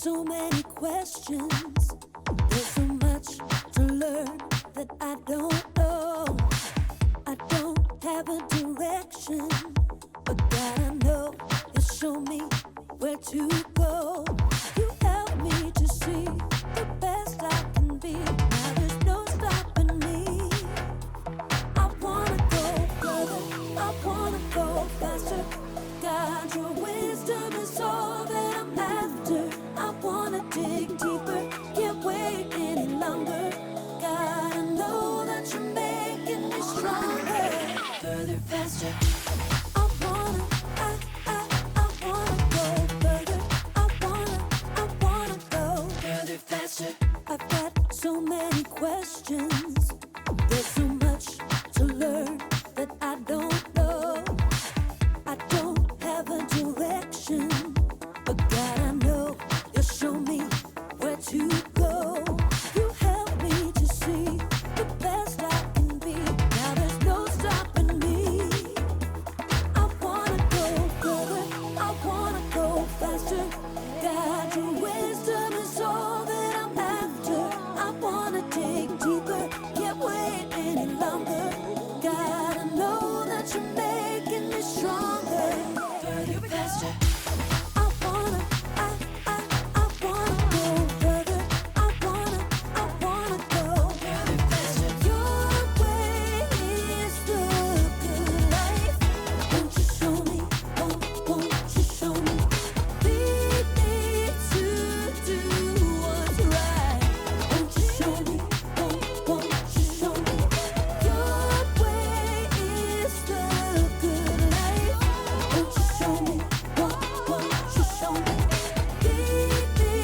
so many questions. There's so much to learn that I don't know. I don't have a direction, but God, I know you show me where to go. You help me to see the best I can be. Now there's no stopping me. I wanna go further, I wanna go faster. God, your wisdom is all that I'm after. I wanna dig deeper, can't wait any longer. God, I know that you're making me stronger. Further, faster. I wanna go further. I wanna go further, faster. I've got so many questions. There's so much to learn that I don't know. I don't have a direction, but God, I know you'll show me where to go. You help me to see the best I can be. Now there's no stopping me. I wanna go further, I wanna go faster. God, your wisdom is all that I'm after. I wanna dig deeper, can't wait any longer. God, I know that you're making me stronger. Further, faster. I wanna go further. I wanna go further, faster. Your way is the good life. Won't you show me? Won't you show me? Lead me to do what's right. Won't you show me? Won't you show me? Your way is the good life. Won't you show me? Won't you show me? Lead me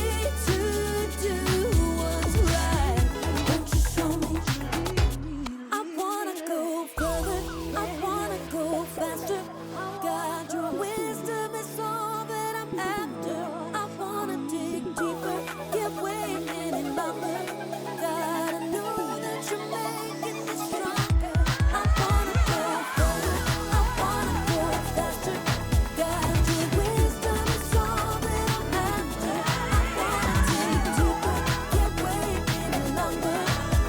to do what's right. Won't you show me? I wanna go further, I wanna go faster. God, your wisdom is all that I'm after. I wanna dig deeper, can't wait any longer. God, I know that you're making me stronger. I wanna go further, I wanna go faster. God, your wisdom is all that I'm after. I wanna dig deeper, can't wait any longer.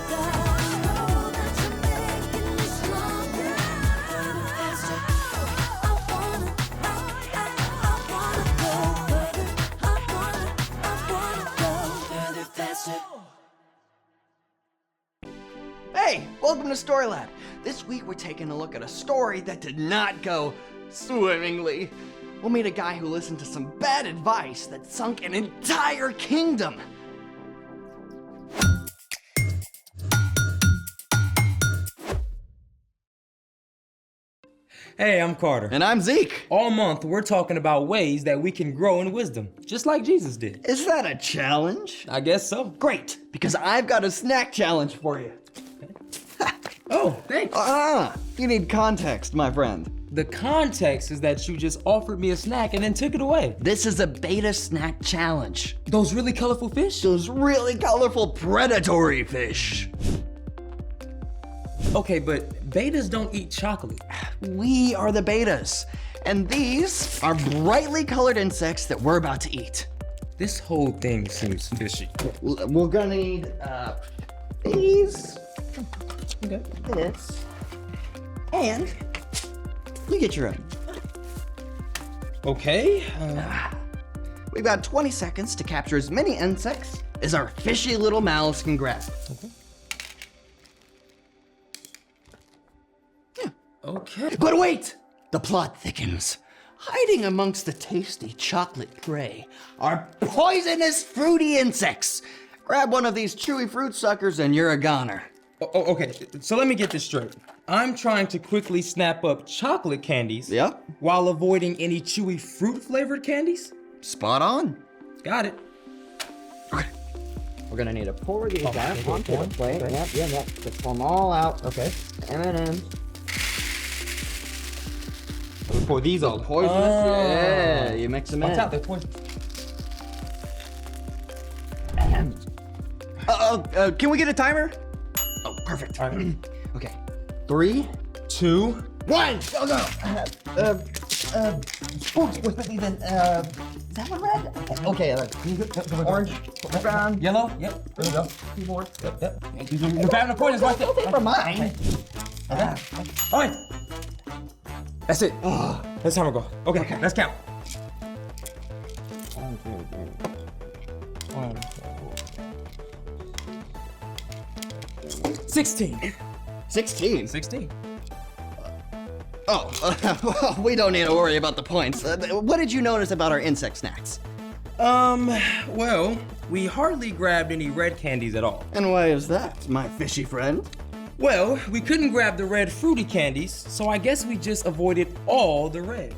God, I know that you're making me stronger. Faster. I wanna go further. I wanna go further, faster. Hey, welcome to Story Lab. This week we're taking a look at a story that did not go swimmingly. We'll meet a guy who listened to some bad advice that sunk an entire kingdom. Hey, I'm Carter. And I'm Zeke. All month, we're talking about ways that we can grow in wisdom, just like Jesus did. Is that a challenge? I guess so. Great, because I've got a snack challenge for you. Oh, thanks. You need context, my friend. The context is that you just offered me a snack and then took it away. This is a beta snack challenge. Those really colorful fish? Those really colorful predatory fish. Okay, but betas don't eat chocolate. We are the betas, and these are brightly colored insects that we're about to eat. This whole thing seems fishy. We're gonna need these, Okay. this, and you get your own. Okay. We've got 20 seconds to capture as many insects as our fishy little mouths can grasp. Okay. But wait! The plot thickens. Hiding amongst the tasty chocolate prey are poisonous fruity insects. Grab one of these chewy fruit suckers and you're a goner. Okay, so let me get this straight. I'm trying to quickly snap up chocolate candies. Yep. While avoiding any chewy fruit-flavored candies? Spot on. Got it. We're gonna need to pour these out onto the plate. Yep. Just pour them all out. Okay. M&M's. Pour these all. Poisonous? Yeah, you mix them in. Watch out, they're poison. Can we get a timer? Oh, perfect. All right. Okay. 3, 2, 1, go, go. Then, is that one red? Okay, orange, brown. Yellow? Yep. There we go. 2 more. Yep. You're grabbing the pointers right there. Okay, for mine. All right. That's it. That's how we go. Okay, let's count. 1, 2, 3. 16. 16. 16. Oh, we don't need to worry about the points. What did you notice about our insect snacks? Well, we hardly grabbed any red candies at all. And why is that, my fishy friend? Well, we couldn't grab the red fruity candies, so I guess we just avoided all the red.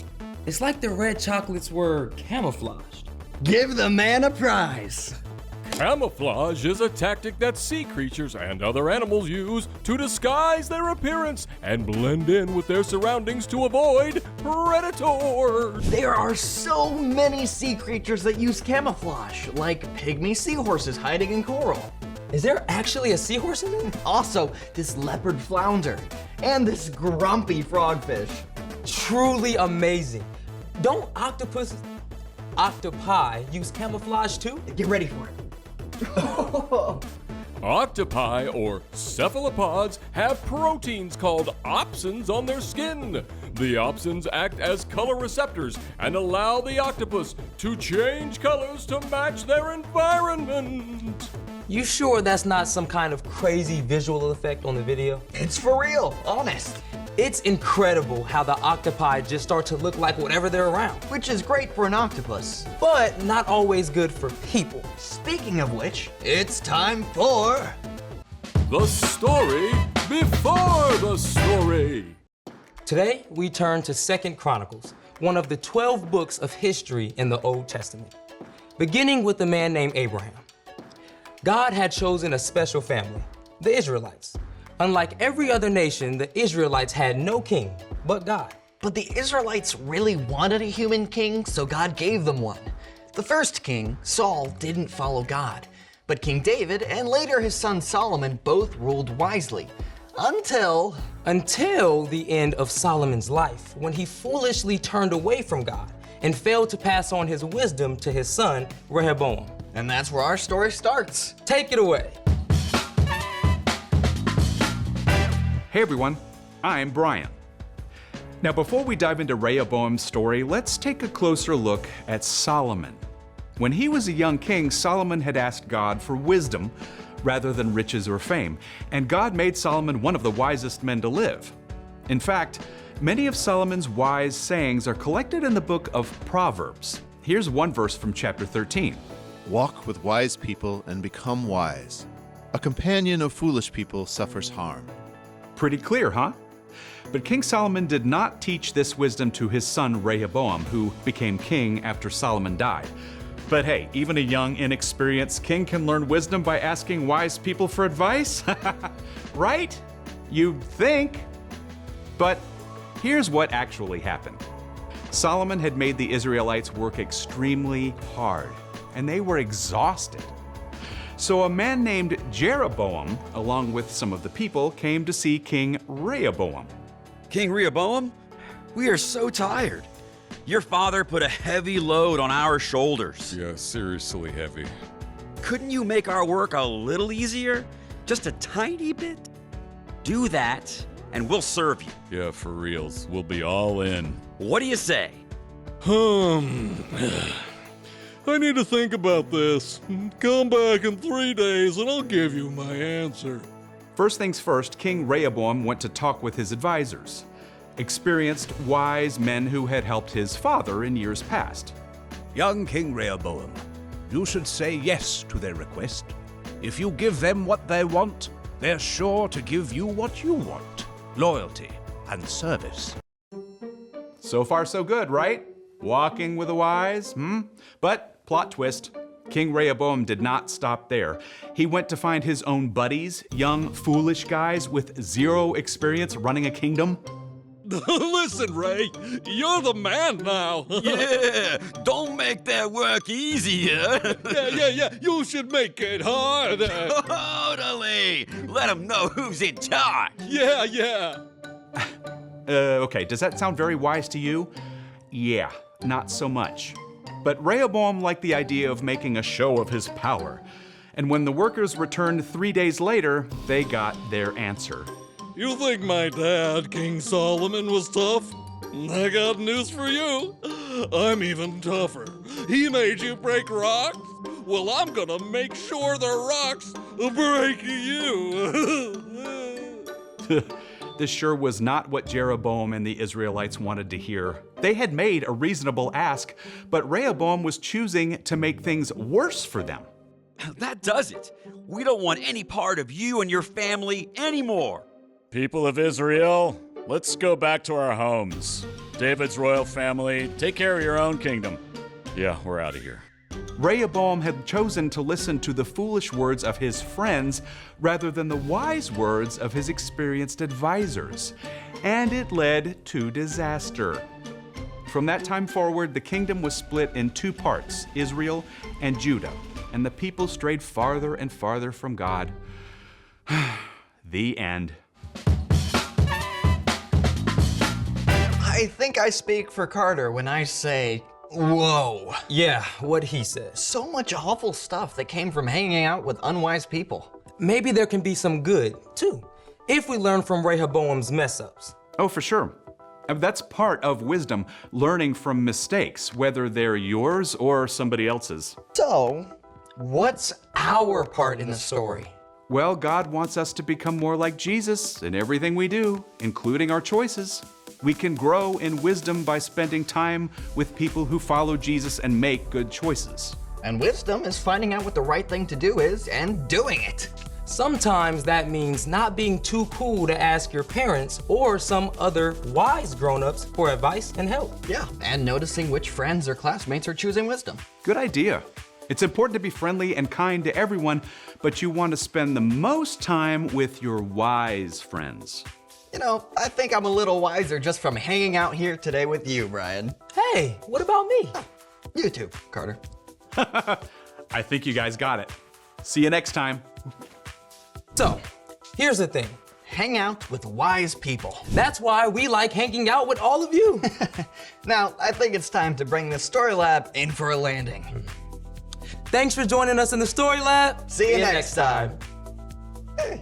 It's like the red chocolates were camouflaged. Give the man a prize. Camouflage is a tactic that sea creatures and other animals use to disguise their appearance and blend in with their surroundings to avoid predators. There are so many sea creatures that use camouflage, like pygmy seahorses hiding in coral. Is there actually a seahorse in there? Also, this leopard flounder, and this grumpy frogfish. Truly amazing. Don't octopi use camouflage too? Get ready for it. Octopi, or cephalopods, have proteins called opsins on their skin. The opsins act as color receptors and allow the octopus to change colors to match their environment. You sure that's not some kind of crazy visual effect on the video? It's for real, honest. It's incredible how the octopi just start to look like whatever they're around, Which is great for an octopus. but not always good for people. Speaking of which, it's time for... The story before the story. Today, we turn to 2 Chronicles, one of the 12 books of history in the Old Testament, beginning with a man named Abraham. God had chosen a special family, the Israelites. Unlike every other nation, the Israelites had no king but God. But the Israelites really wanted a human king, so God gave them one. The first king, Saul, didn't follow God. But King David and later his son Solomon both ruled wisely. Until Until the end of Solomon's life, when he foolishly turned away from God and failed to pass on his wisdom to his son, Rehoboam. And that's where our story starts. Take it away. Hey everyone, I'm Brian. Now before we dive into Rehoboam's story, let's take a closer look at Solomon. When he was a young king, Solomon had asked God for wisdom rather than riches or fame, and God made Solomon one of the wisest men to live. In fact, many of Solomon's wise sayings are collected in the book of Proverbs. Here's one verse from chapter 13. Walk with wise people and become wise. A companion of foolish people suffers harm. Pretty clear, huh? But King Solomon did not teach this wisdom to his son Rehoboam, who became king after Solomon died. But hey, even a young, inexperienced king can learn wisdom by asking wise people for advice? Right? You'd think. But here's what actually happened. Solomon had made the Israelites work extremely hard, and they were exhausted. So a man named Jeroboam, along with some of the people, came to see King Rehoboam. King Rehoboam, we are so tired. Your father put a heavy load on our shoulders. Yeah, seriously heavy. Couldn't you make our work a little easier? Just a tiny bit? Do that, and we'll serve you. Yeah, for reals. We'll be all in. What do you say? I need to think about this. Come back in 3 days and I'll give you my answer. First things first, King Rehoboam went to talk with his advisors, experienced, wise men who had helped his father in years past. Young King Rehoboam, you should say yes to their request. If you give them what they want, they're sure to give you what you want. Loyalty and service. So far so good, right? Walking with the wise, But, plot twist, King Rehoboam did not stop there. He went to find his own buddies, young, foolish guys with zero experience running a kingdom. Listen, Ray, you're the man now. Yeah, don't make their work easier. yeah, you should make it harder. Totally. Let them know who's in charge. Yeah. Okay, does that sound very wise to you? Yeah, not so much. But Rehoboam liked the idea of making a show of his power. And when the workers returned 3 days later, they got their answer. You think my dad, King Solomon, was tough? I got news for you. I'm even tougher. He made you break rocks? Well, I'm gonna make sure the rocks break you. This sure was not what Jeroboam and the Israelites wanted to hear. They had made a reasonable ask, but Rehoboam was choosing to make things worse for them. That does it. We don't want any part of you and your family anymore. People of Israel, let's go back to our homes. David's royal family, take care of your own kingdom. Yeah, we're out of here. Rehoboam had chosen to listen to the foolish words of his friends rather than the wise words of his experienced advisors, and it led to disaster. From that time forward, the kingdom was split in two parts, Israel and Judah, and the people strayed farther and farther from God. The end. I think I speak for Carter when I say, whoa. Yeah, what he says. So much awful stuff that came from hanging out with unwise people. Maybe there can be some good, too, if we learn from Rehoboam's mess-ups. Oh, for sure. That's part of wisdom, learning from mistakes, whether they're yours or somebody else's. So, what's our part in the story? Well, God wants us to become more like Jesus in everything we do, including our choices. We can grow in wisdom by spending time with people who follow Jesus and make good choices. And wisdom is finding out what the right thing to do is and doing it. Sometimes that means not being too cool to ask your parents or some other wise grown-ups for advice and help. Yeah, and noticing which friends or classmates are choosing wisdom. Good idea. It's important to be friendly and kind to everyone, but you want to spend the most time with your wise friends. You know, I think I'm a little wiser just from hanging out here today with you, Brian. Hey, what about me? You too, Carter. I think you guys got it. See you next time. So, here's the thing. Hang out with wise people. That's why we like hanging out with all of you. Now, I think it's time to bring the Story Lab in for a landing. Thanks for joining us in the Story Lab. See you next time. Hey.